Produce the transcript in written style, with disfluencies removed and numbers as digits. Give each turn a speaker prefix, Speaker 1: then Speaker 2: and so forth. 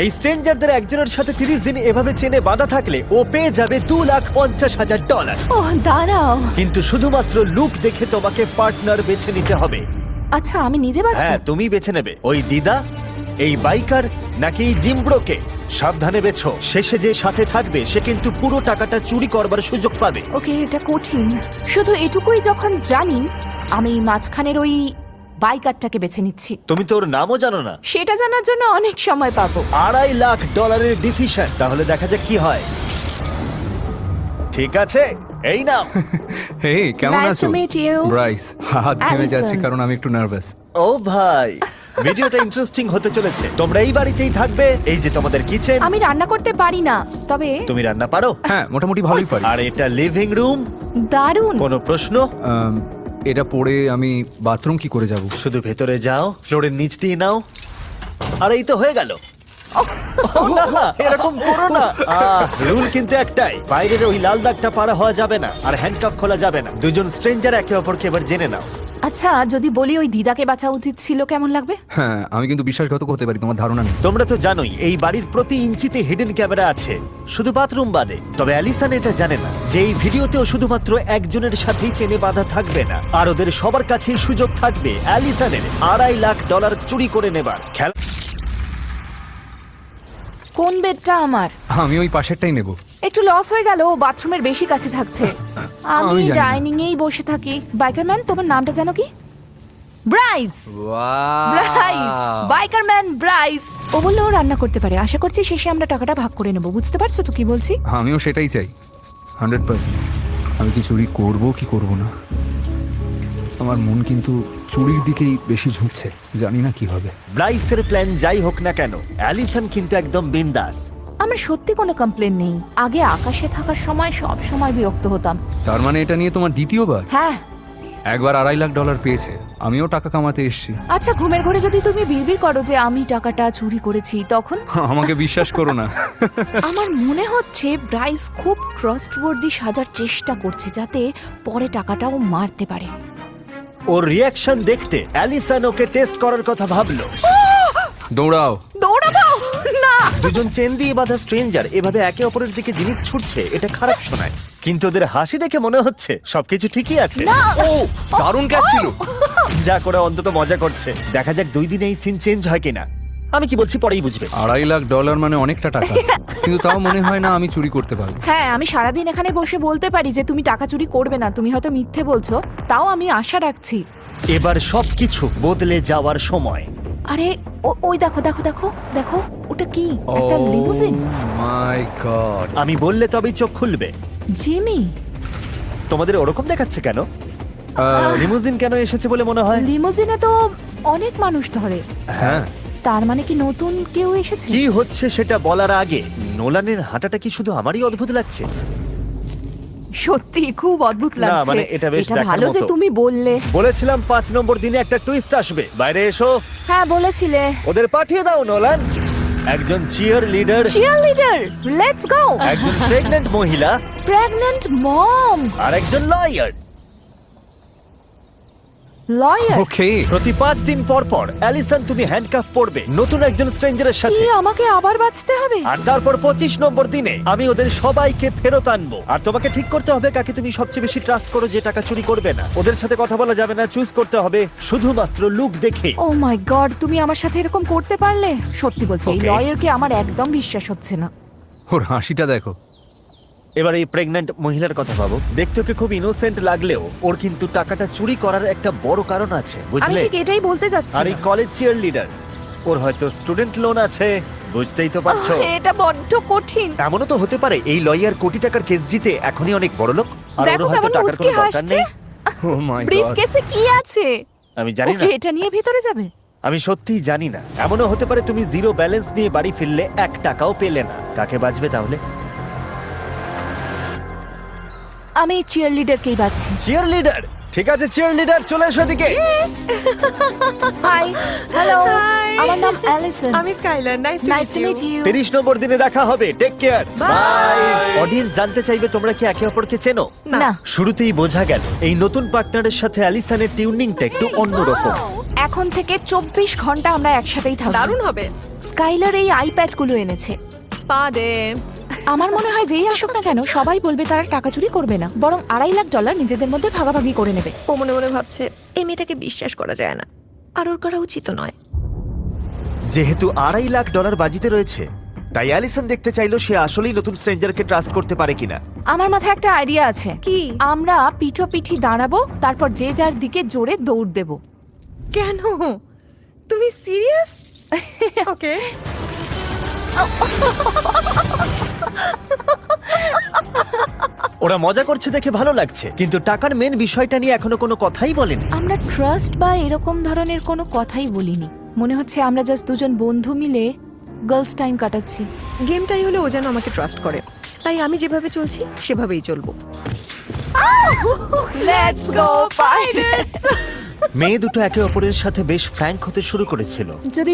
Speaker 1: এই স্ট্রেঞ্জারদের একজনের সাথে 30 দিন এভাবে চেনে বাঁধা থাকলে ও পেয়ে যাবে $2,50,000।
Speaker 2: ওহ দাঁড়াও।
Speaker 1: কিন্তু শুধুমাত্র লুক দেখে তোমাকে পার্টনার বেছে নিতে হবে।
Speaker 2: আচ্ছা আমি নিজে বাঁচবো?
Speaker 1: হ্যাঁ, তুমি বেছে নেবে ওই দিদা, এই বাইকার, নাকি এই জিমব্রোকে। সাবধানে বেছো, শেষে যে সাথে থাকবে সে কিন্তু পুরো টাকাটা চুরি করবার সুযোগ পাবে।
Speaker 2: ওকে, এটা কঠিন। শুধু এটুকুই যখন জানি, আমি মাঝখানের ওই বাইকারটাকে বেছে নিচ্ছি।
Speaker 1: তুমি তোর নামও জানো না।
Speaker 2: সেটা জানার জন্য অনেক সময় পাবো।
Speaker 1: $2.5 লাখ ডিসিশন। তাহলে দেখা যাক কি হয়। ঠিক আছে, এই নাও।
Speaker 3: হেই, কেমন
Speaker 2: Nice
Speaker 3: আছো?
Speaker 2: to meet you.
Speaker 3: ব্রাইস, হাত ঘেমে
Speaker 2: Allison.
Speaker 3: যাচ্ছে কারণ আমি একটু নার্ভাস।
Speaker 1: ও ভাই, ভিডিওটা ইন্টারেস্টিং হতে চলেছে। তোমরা এই বাড়িতেই থাকবে। এই যে তোমাদের কিচেন।
Speaker 2: আমি রান্না করতে পারি না, তবে
Speaker 1: তুমি রান্না পারো?
Speaker 3: হ্যাঁ, মোটামুটি ভালোই পারি।
Speaker 1: আর এটা লিভিং রুম।
Speaker 2: দারুণ।
Speaker 1: কোনো প্রশ্ন?
Speaker 3: এটা পরে আমি বাথরুম কি করে যাব?
Speaker 1: শুধু ভেতরে যাও, ফ্লোরের নিচ দিয়ে নাও, আর এই তো হয়ে গেল। না, এরকম করো না। রুল কিন্তু একটাই, বাইরের ওই লাল দাগটা পারা হওয়া যাবে না, আর হ্যান্ডকাফ খোলা যাবে না। দুজন স্ট্রেঞ্জার একে অপরকে এবার জেনে নাও।
Speaker 2: আচ্ছা, যদি বলি ওই দিদাকে বাঁচা উচিত ছিল, কেমন লাগবে?
Speaker 3: হ্যাঁ, আমি কিন্তু বিশ্বাসঘাতক হতে পারি, তোমার ধারণা নেই।
Speaker 1: তোমরা তো জানোই এই বাড়ির প্রতি ইঞ্চিতে হিডেন ক্যামেরা আছে, শুধু বাথরুম বাদে। তবে অ্যালিসন এটা জানে না যে এই ভিডিওতেও শুধুমাত্র একজনের সাথেই চেনে বাঁধা থাকবে না, আর ওদের সবার কাছেই সুযোগ থাকবে অ্যালিসনের $2.5 লাখ চুরি করে নেবার। খেলা
Speaker 2: কোন বেডটা আমার?
Speaker 3: আমি ওই পাশেরটাই নেব।
Speaker 2: একটু লস হয়ে গেল, বাথরুমের বেশি কাছে থাকছে। আমি
Speaker 3: আমি জানি না।
Speaker 2: ডাইনিং এই বসে থাকি। বাইকারম্যান, তোমার নামটা জানো কি? ব্রাইস। Bryce, Bikerman Bryce. ও বললো ও রান্না করতে পারে। আশা করছি শেষে আমরা টাকাটা ভাগ করে নেবো। বুঝতে পারছো তো কি বলছি?
Speaker 3: আমিও সেটাই চাই, 100%। আমি কি চুরি করব কি করব না, আমার মন কিন্তু চুরির দিকেই বেশি ঝুঁকছে। জানি না কি হবে।
Speaker 1: ব্রাইসের প্ল্যান যাই হোক না কেন, অ্যালিসন কিন্তু একদম বিন্দাস।
Speaker 2: আমার সত্যি কোনো কমপ্লেন নেই। আগে আকাশে থাকার সময় সব সময় বিরক্ত হতাম।
Speaker 3: তার মানে এটা নিয়ে তোমার দ্বিতীয়বার?
Speaker 2: হ্যাঁ।
Speaker 3: একবার $2.5 লাখ পেয়েছে, আমিও টাকা কামাতে এসেছি।
Speaker 2: আচ্ছা, ঘুমের ঘরে যদি তুমি বিড়বিড় করো যে আমি টাকাটা চুরি করেছি, তখন?
Speaker 3: আমাকে বিশ্বাস করো না।
Speaker 2: আমার মনে হচ্ছে ব্রাইস খুব ট্রাস্টওয়ার্দি সাজার চেষ্টা করছে, যাতে পরে টাকাটাও মারতে পারে।
Speaker 1: ওর রিয়াকশন দেখতে অ্যালিসন ওকে টেস্ট করার কথা ভাবলো।
Speaker 3: দৌড়াও।
Speaker 2: দৌড়াবো না।
Speaker 1: দুজন চেন দিয়ে বাঁধা স্ট্রেঞ্জার এভাবে একে অপরের দিকে জিনিস ছুটছে, এটা খারাপ শোনায়, কিন্তু ওদের হাসি দেখে মনে হচ্ছে সবকিছু ঠিকই আছে।
Speaker 3: ও, দারুণ ক্যাচ ছিল।
Speaker 1: যা করে অন্তত মজা করছে। দেখা যাক 2 দিনে এই সিন চেঞ্জ হয় কিনা। আমি কি বলছি পরেই বুঝবে।
Speaker 3: $2.5 লাখ মানে অনেকটা টাকা, কিন্তু তাও মনে হয় না আমি চুরি করতে পারবো।
Speaker 2: হ্যাঁ, আমি সারাদিন এখানে বসে বলতে পারি যে তুমি টাকা চুরি করবে না। তুমি হয়তো মিথ্যে বলছো, তাও আমি আশা রাখছি।
Speaker 1: এবার সবকিছু বদলে যাওয়ার সময়।
Speaker 2: আরে ওই দেখো দেখো দেখো দেখো, ওটা কি? একটা লিমুজিন।
Speaker 3: মাই গড।
Speaker 1: আমি বললে তবেই চোখ খুলবে।
Speaker 2: জিমি।
Speaker 1: তোমাদের ওরকম দেখাচ্ছে কেন? লিমুজিন কেন এসেছে বলে মনে হয়?
Speaker 2: লিমুজিনে তো অনেক মানুষ ধরে।
Speaker 3: হ্যাঁ,
Speaker 2: তার মানে কি নতুন কেউ এসেছে?
Speaker 1: কি হচ্ছে সেটা বলার আগে নোলানের হাঁটাটা কি শুধু আমারই অদ্ভুত লাগছে?
Speaker 2: সত্যি খুব অদ্ভুত
Speaker 1: না,
Speaker 2: লাগছে।
Speaker 1: মানে এটা বেশ দেখার
Speaker 2: ভালো যে
Speaker 1: মতো।
Speaker 2: তুমি বললে।
Speaker 1: বলেছিলাম 5 নম্বর দিনে একটা টুইস্ট আসবে। বাইরে এসো।
Speaker 2: হ্যাঁ, বলেছিলে।
Speaker 1: ওদের পাঠিয়ে দাও নোলান। একজন cheerleader,
Speaker 2: cheerleader, let's go.
Speaker 1: একজন প্রেগন্যান্ট মহিলা,
Speaker 2: প্রেগন্যান্ট মম,
Speaker 1: আর একজন লয়ার।
Speaker 2: লয়ার।
Speaker 3: ওকে।
Speaker 1: প্রতি 5 দিন পর পর অ্যালিসন তুমি হ্যান্ডকাফ পরবে নতুন একজন স্ট্রেঞ্জারের
Speaker 2: কি
Speaker 1: সাথে।
Speaker 2: আমাকে আবার বাঁচতে হবে?
Speaker 1: আর তারপর 25 নম্বর দিনে আমি ওদের সবাইকে ফেরত আনবো। আর তোমাকে ঠিক করতে হবে কাকে তুমি সবচেয়ে বেশি ট্রাস্ট করো, যে টাকা চুরি করবে না। ওদের সাথে কথা বলা যাবে না, চুজ করতে হবে শুধুমাত্র লুক দেখে।
Speaker 2: ও মাই গড, তুমি আমার সাথে এরকম করতে পারলে? সত্যি বলছি, এই
Speaker 1: Okay.
Speaker 2: লয়ারকে আমার একদম বিশ্বাস হচ্ছে না।
Speaker 3: ওর হাসিটা দেখো।
Speaker 1: এবার এই প্রেগন্যান্ট মহিলার কথা ভাবো। দেখতে ওকে খুব ইনোসেন্ট লাগলেও ওর কিন্তু টাকাটা চুরি করার একটা বড় কারণ আছে,
Speaker 2: আমি
Speaker 1: বুঝলে?
Speaker 2: ঠিক এটাই বলতে যাচ্ছি।
Speaker 1: আর এই কলেজ চিয়ার লিডার, ওর হয়তো স্টুডেন্ট লোন আছে, বুঝতেই তো পারছো।
Speaker 2: এটা বড্ড কঠিন।
Speaker 1: এমনও তো হতে পারে এই লয়ার কোটি টাকার কেস জিতে এখনই অনেক বড় লোক, আর ওর
Speaker 2: দেখো
Speaker 1: হয়তো
Speaker 2: কেমন
Speaker 1: টাকার
Speaker 2: মুচকি
Speaker 1: কোনো দরকার
Speaker 2: হাসছে।
Speaker 1: নেই।
Speaker 3: ও মাই
Speaker 2: ব্রিফ
Speaker 3: গড।
Speaker 2: কেসে কি আছে?
Speaker 1: আমি জানি না,
Speaker 2: ওকে, এটা নিয়ে ভিতরে যাবে?
Speaker 1: আমি সত্যিই জানি না। এমনও হতে পারে তুমি জিরো ব্যালেন্স নিয়ে বাড়ি ফিরলে 1 টাকাও পেলে না। কাকে বাঁচবে তাহলে?
Speaker 2: আমি চিয়ার লিডারকেই বাঁচছি।
Speaker 1: চিয়ার লিডার, ঠিক আছে চিয়ার লিডার, চলে এসো এদিকে।
Speaker 2: Hi, hello,
Speaker 4: Hi.
Speaker 2: আমার নাম অ্যালিসন।
Speaker 4: আমি Skyler, nice
Speaker 2: nice to meet you.
Speaker 1: 30 number দিনে দেখা হবে, টেক কেয়ার, বাই। অডিয়েন্স জানতে চাইবে তোমরা কি একে অপরকে চেনো?
Speaker 2: না,
Speaker 1: শুরুতেই বোঝা গেল এই নতুন পার্টনারের সাথে অ্যালিসনের টিউনিংটা একটু অন্যরকম।
Speaker 2: এখন থেকে 24 ঘন্টা আমরা একসাথেই থাকবো।
Speaker 4: দারুণ হবে।
Speaker 2: স্কাইলার এই আই প্যাচগুলো এনেছে।
Speaker 4: Spa day.
Speaker 2: আমার মনে হয় যেই আসুক না কেন সবাই বলবে তারা টাকা চুরি করবে না, বরং $2.5 লাখ নিজেদের মধ্যে ভাগাভাগি করে নেবে।
Speaker 4: ও মনে মনে ভাবছে এই মেয়েটাকে বিশ্বাস করা যায় না, আর ওর করা উচিত নয়।
Speaker 1: যেহেতু $2.5 লাখ বাজিতে রয়েছে, তাই অ্যালিসন দেখতে চাইলো সে আসলেই নতুন স্ট্রেঞ্জারকে ট্রাস্ট করতে পারে কিনা।
Speaker 2: আমার মাথায় একটা আইডিয়া আছে।
Speaker 4: কি?
Speaker 2: আমরা পিঠোপিঠি দাঁড়াবো, তারপর যে যার দিকে জোরে দৌড় দেব।
Speaker 4: কেন? তুমি সিরিয়াস? ওকে।
Speaker 1: ওরা মজা করছে দেখে ভালো লাগছে, কিন্তু টাকার মেন বিষয়টা নিয়ে এখনো কোনো কথাই বলেনি।
Speaker 2: আমরা ট্রাস্ট বা এরকম ধরনের কোনো কথাই বলিনি। মনে হচ্ছে আমরা জাস্ট দুজন বন্ধু মিলে গার্লস টাইম কাটাচ্ছি।
Speaker 4: গেমটাই হলো ও যেন আমাকে ট্রাস্ট করে, তাই আমি যেভাবে চলছি সেভাবেই চলবো।
Speaker 2: Let's go pirates.
Speaker 1: মেয়ে দুটো একে অপরের সাথে বেশ ফ্র্যাঙ্ক হতে শুরু করেছিল।
Speaker 2: যদি